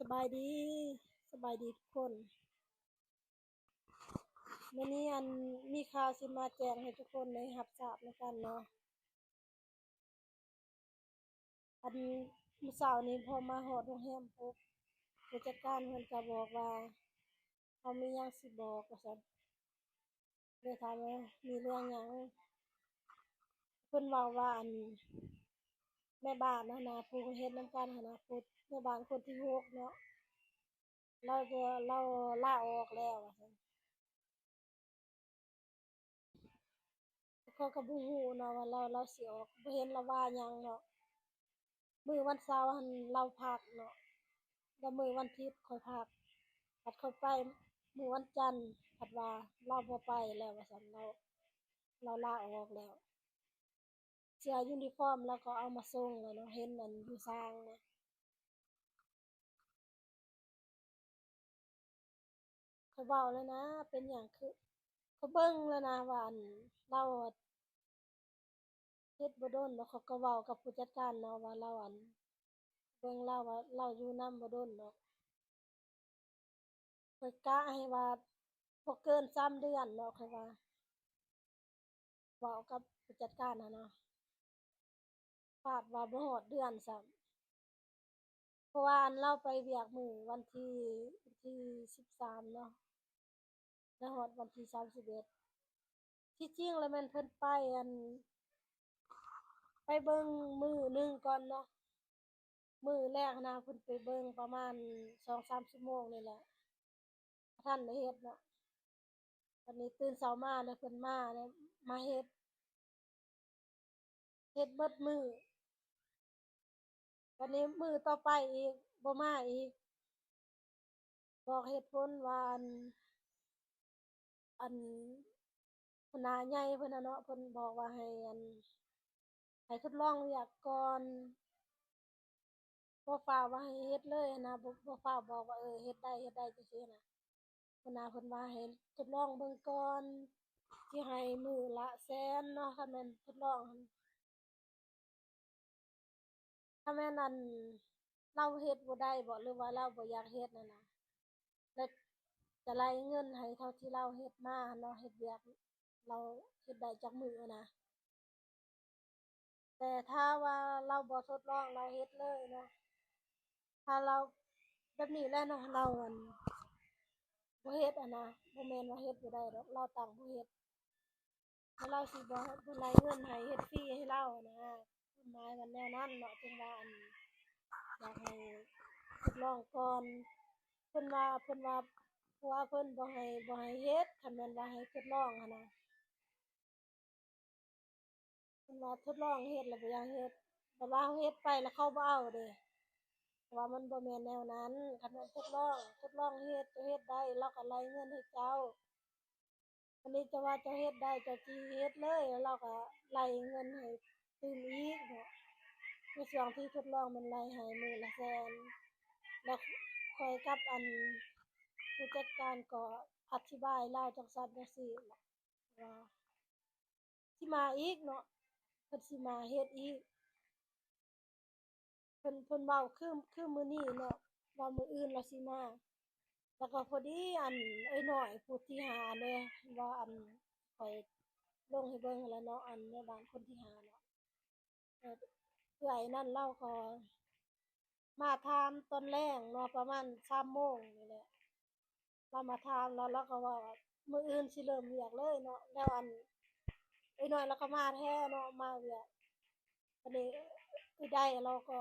สบายดีสบายดีทุกคนวันนี้มีข่าวสิมาแจ้งให้ทุกคนได้รับทราบแล้วกันเนาะมื้อเช้านี้พอมาฮอดโรงแรมปุ๊บผู้จัดการเพิ่นก็บอกว่าเขามีหยังสิบอกว่าซั่นเลยถามว่ามีเรื่องหยังเพิ่นเว้าว่าแม่บ้านนะผู้เฮ็ดนำกันหั้นนะผู้แม่บ้านคนที่6เนาะเราลาออกแล้วว่าซั่นเขาก็บ่ฮู้เนาะว่าเราสิออกบ่เห็นเราว่าหยังเนาะ มื้อวันเสาร์หั้นเราพักเนาะแล้วมื้อวันอาทิตย์ค่อยพักบัดค่อยไปมื้อวันจันทร์ผัดว่าเราบ่ไปแล้วว่าซั่นเราลาออกแล้วเสื้อยูนิฟอร์มเราก็เอามาส่งแล้วเนาะเห็นอยู่ซางนะข้อยเว้าเลยนะเป็นหยังคือเขาเบิ่งแล้วนะว่าเราอะเฮ็ดบ่โดนแล้วเขาก็เว้ากับผู้จัดการเนาะว่าเราเบิ่งเราว่าเราอยู่นำบ่โดนดอกข้อยกะให้ว่าบ่เกิน3เดือนเนาะข้อยว่าเว้ากับผู้จัดการอะเนาะ คาดว่าบ่ฮอดเดือนซ้ำเพราะว่าเราไปเวียกมื้อวันที่13เนาะแล้วฮอดวันที่31ที่จริงแล้วแม่นเพิ่นไปไปเบิ่งมื้อหนึ่งก่อนเนาะมื้อแรกนะเพิ่นไปเบิ่งประมาณ2-3ชั่วโมงนี่แหละบ่ทันได้เฮ็ดเนาะวันนี้ตื่นเช้ามาแล้วเพิ่นมาแล้วมาเฮ็ดเบิดมื้อวันนี้มื้อต่อไปอีกบ่มาอีกบอกเหตุผลว่าอันหัวหน้าใหญ่เพิ่นน่ะเนาะเพิ่นบอกว่าให้ทดลองเวียกก่อนบ่ฟ้าวว่าให้เฮ็ดเลยหั้นนะบ่ฟ้าวบอกว่าเฮ็ดได้จังซี่นะหัวหน้าเพิ่นว่าให้ทดลองเบิ่งก่อนสิให้มื้อละแสนเนาะคันแม่นทดลองหั้นถ้าแม่นเราเฮ็ดบ่ได้บ่หรือว่าเราบ่อยากเฮ็ดนั่นน่ะแล้วจะไล่เงินให้เท่าที่เราเฮ็ดมาเนาะเฮ็ดเวียกเราเฮ็ดได้จักมื้ออะนะแต่ถ้าว่าเราบ่ทดลองเราเฮ็ดเลยเนาะถ้าเราแบบนี้แหละเนาะเราบ่เฮ็ดอะนะบ่แม่นว่าเฮ็ดบ่ได้ดอกเราต้องบ่เฮ็ดแล้วเราสิบ่ไล่เงินให้เฮ็ดฟรีให้เรานะความหมายว่าแนวนั้นเนาะจึงว่าอยากให้ทดลองก่อนเพิ่นว่าผัวเพิ่นบ่ให้เฮ็ดคันแม่นว่าให้ทดลองหั้นนะเพิ่นว่าทดลองเฮ็ดแล้วบ่อยากเฮ็ดแต่ว่าเราเฮ็ดไปแล้วเขาบ่เอาเด้เพราะว่ามันบ่แม่นแนวนั้นคันแม่นทดลองเฮ็ดเจ้าเฮ็ดได้เราก็ไล่เงินให้เจ้า อันนี้จะว่าจะเฮ็ดได้เจ้าสิเฮ็ดเลยแล้วเราก็ไล่เงินให้คืนอีกเนาะในช่วงที่ทดลองมันไล่ให้มื้อละแสนแล้วข้อยกับผู้จัดการก็อธิบายเลาจั่งซั้นจั่งซี้ล่ะว่าสิมาอีกเนาะเพิ่นสิมาเฮ็ดอีกเพิ่นเว้าคือมื้อนี้เนาะว่ามื้ออื่นเราสิมาแล้วก็พอดีเอ้ยน้อยผู้ที่หาแหน่ว่าข้อยลงให้เบิ่งหั้นแหล้วเนาะแม่บ้านคนที่5เนาะ เออเอื้อยนั่นเราก็มาถามตอนแลงเนาะประมาณ3โมงนี่แหละเรามาถามแล้วเราก็ว่ามื้ออื่นสิเริ่มเวียกเลยเนาะแล้วไอ้น้อยเราก็มาแท้เนาะมาเวียกบัดนี้เอื้อยได้เราก็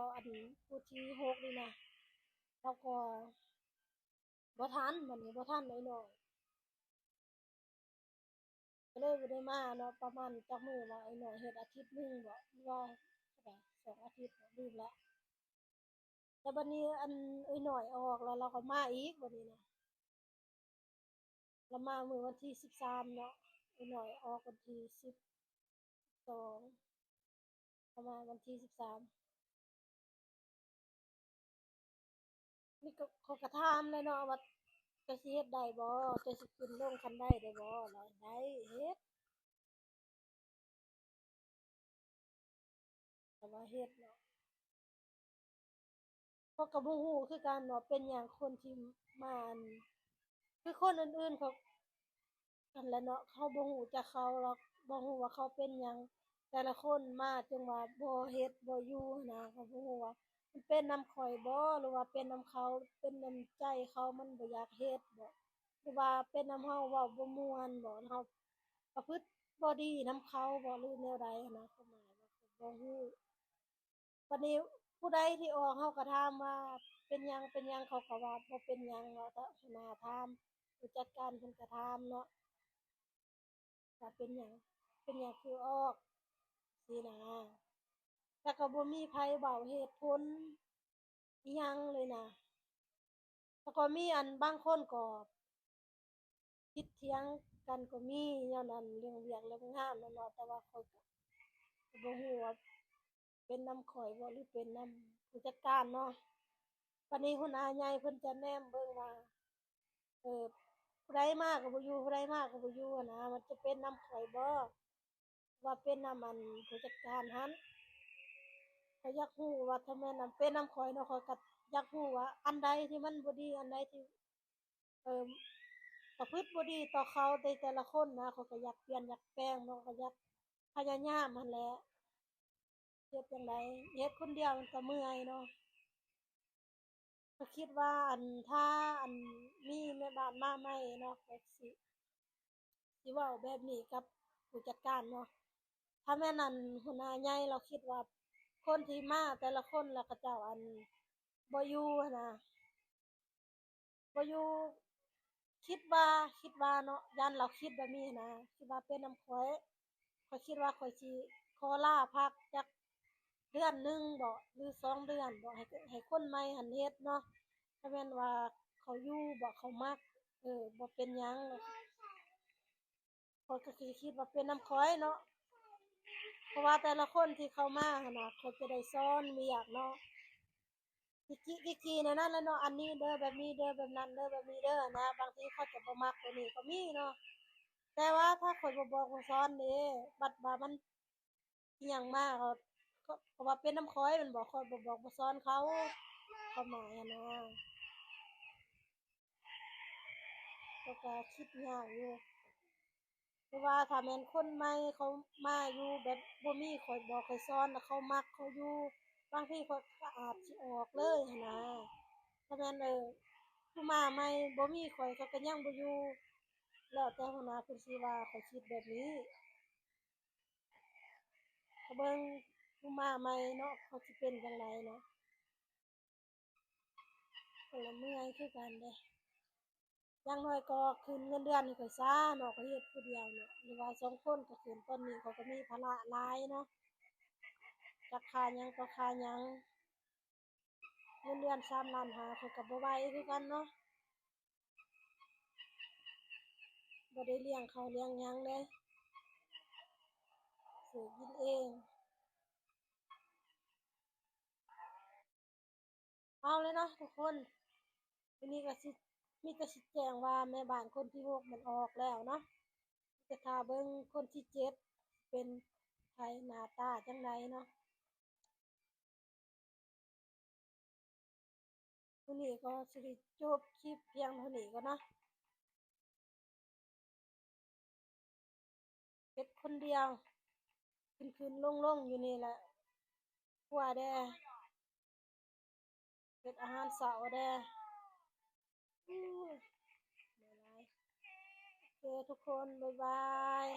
ผู้ที่6นี่นะเราก็บ่ทันบัดนี้บ่ทันไอ้น้อยก็เลยบ่ได้มาเนาะประมาณจักมื้อว่าไอ้น้อยเฮ็ดอาทิตย์หนึ่งบ่หรือว่าเท่าใด2อาทิตย์บ่ลืมแล้วแล้วบัดนี้ไอ้น้อยออกแล้วเราก็มาอีกบัดนี้นะ เรามามื้อวันที่13เนาะอีกหน่อยออกวันที่12ประมาณวันที่13นี่ก็เขาก็ถามเลยเนาะว่าจะสิเฮ็ดได้บ่จะสิขึ้นลงคันได้ได้บ่เราได้เฮ็ดแต่ว่าเฮ็ดเนาะ เขาก็บ่ฮู้คือกันว่าเป็นหยังคนที่มาอั่นคือคนอื่นๆเขานั่นแหละเนาะเขาบ่ฮู้จักเขาหรอกบ่ฮู้ว่าเขาเป็นหยังแต่ละคนมาจังว่าบ่เฮ็ดบ่อยู่หั้นนะเขาบ่ฮู้ว่ามันเป็นนำข้อยบ่หรือว่าเป็นนำเขาเป็นน้ำใจเขามันบ่อยากเฮ็ดบ่หรือว่าเป็นนำเฮาเว้าบ่ม่วนบ่เฮาประพฤติบ่ดีนำเขาบ่หรือแนวใดหั้นนะความหมายว่าเขาบ่ฮู้ บัดนี้ผู้ใดที่ออกเขาก็ถามว่าเป็นหยังเป็นหยังเขาก็ว่าบ่เป็นหยังเนาะแต่หัวหน้าถามผู้จัดการเพิ่นก็ถามเนาะว่าเป็นหยังเป็นหยังคือออกซี้นะแต่ก็บ่มีไผเว้าเหตุผลอิหยังเลยนะแล้วก็มีอันบางคนก็คิดเถียงกันก็มีแนวนั้นเรื่องเวียกเรื่องงานนั่นเนาะแต่ว่าข้อยก็บ่ฮู้ว่าเป็นนำข้อยบ่หรือเป็นนำผู้จัดการเนาะบัดนี้หัวหน้าใหญ่เพิ่นจะแนมเบิ่งว่า เออผู้ใดมาก็บ่อยู่ผู้ใดมาก็บ่อยู่หั้นนะมันจะเป็นนำข้อยบ่ว่าเป็นนำอันผู้จัดการหั้นข้อยอยากรู้ว่าถ้าแม่นำเป็นนำข้อยเนาะข้อยก็อยากรู้ว่าอันใดที่มันบ่ดีอันใดที่เอ่อประพฤติบ่ดีต่อเขาแต่ละคนนะข้อยก็อยากเปลี่ยนอยากแปลงเนาะก็อยากพยายามหั้นแหละเฮ็ดจั่งใดเฮ็ดคนเดียวมันก็เมื่อยเนาะก็คิดว่าอันถ้าอันมีแม่บ้านมาใหม่เนาะก็สิเว้าแบบนี้กับผู้จัดการเนาะ ถ้าแม่นอั่นหัวหน้าใหญ่เราคิดว่าคนที่มาแต่ละคนแล้วเขาเจ้าอันบ่อยู่หั้นนะบ่อยู่คิดว่าเนาะยันเราคิดแบบนี้หั้นนะคิดว่าเป็นนำข้อยคิดว่าข้อยสิขอลาพักจักเดือนหนึ่งบ่หรือ2 เดือนบ่ให้คนใหม่หั้นเฮ็ดเนาะถ้าแม่นว่าเขาอยู่บ่เขามักบ่เป็นหยังข้อยก็สิคิดว่าเป็นนำข้อยเนาะเพราะว่าแต่ละคนที่เข้ามาหั่นน่ะเขาจะได้สอนเวียกเนาะ จิกๆๆในนั้นแหละเนาะอันนี้เด้อแบบนี้เด้อแบบนั้นเด้อแบบนี้เด้อนะบางทีเขาจะบ่มักตัวนี้ก็มีเนาะแต่ว่าถ้าข้อยบ่บอกบ่สอนเด้บัดว่ามันอิหยังมาก็ว่าเป็นนำข้อยแม่นบ่ข้อยบ่บอกบ่สอนเขาความหมายอะนะก็คิดยากอยู่เพราะว่าถ้าแม่นคนใหม่เขามาอยู่แบบบ่มีข้อยบอกข้อยสอนแล้วเขามักเขาอยู่บางทีข้อยก็อาจสิออกเลยหั้นนะถ้าแม่นผู้มาใหม่บ่มีข้อยเขาก็ยังบ่อยู่ แล้วแต่หัวหน้าเพิ่นสิว่าข้อยคิดแบบนี้ถ้าเบิ่งผู้มาใหม่เนาะเขาสิเป็นจั่งใดเนาะข้อยก็เมื่อยคือกันเดะอย่างน้อยก็คืนเงินเดือนให้ข้อยซะเนาะข้อยเฮ็ดผู้เดียวเนาะหรือว่า2 คนก็คืนตอนนี้ข้อยก็มีภาระหลายเนาะจักค่าหยังก็ค่าหยังเงินเดือน3,500,000ข้อยก็บ่ไหวคือกันเนาะบ่ได้เลี้ยงข้าวเลี้ยงหยังเดะซื้อกินเองเอาเลยเนาะทุกคนวันนี้ก็สิมีแต่สิแจ้งว่าแม่บ้านคนที่6มันออกแล้วเนาะ จะท่าเบิ่งคนที่7เป็นไผหน้าตาจั่งใดเนาะมื้อนี้ก็สิได้จบคลิปเพียงเท่านี้ก่อนเนาะเฮ็ดคนเดียวขึ้นๆลงๆอยู่นี่แหละครัวแด่เฮ็ดอาหารเช้าแด่อู้ยเมื่อยหลายโอเคทุกคนบ๊ายบาย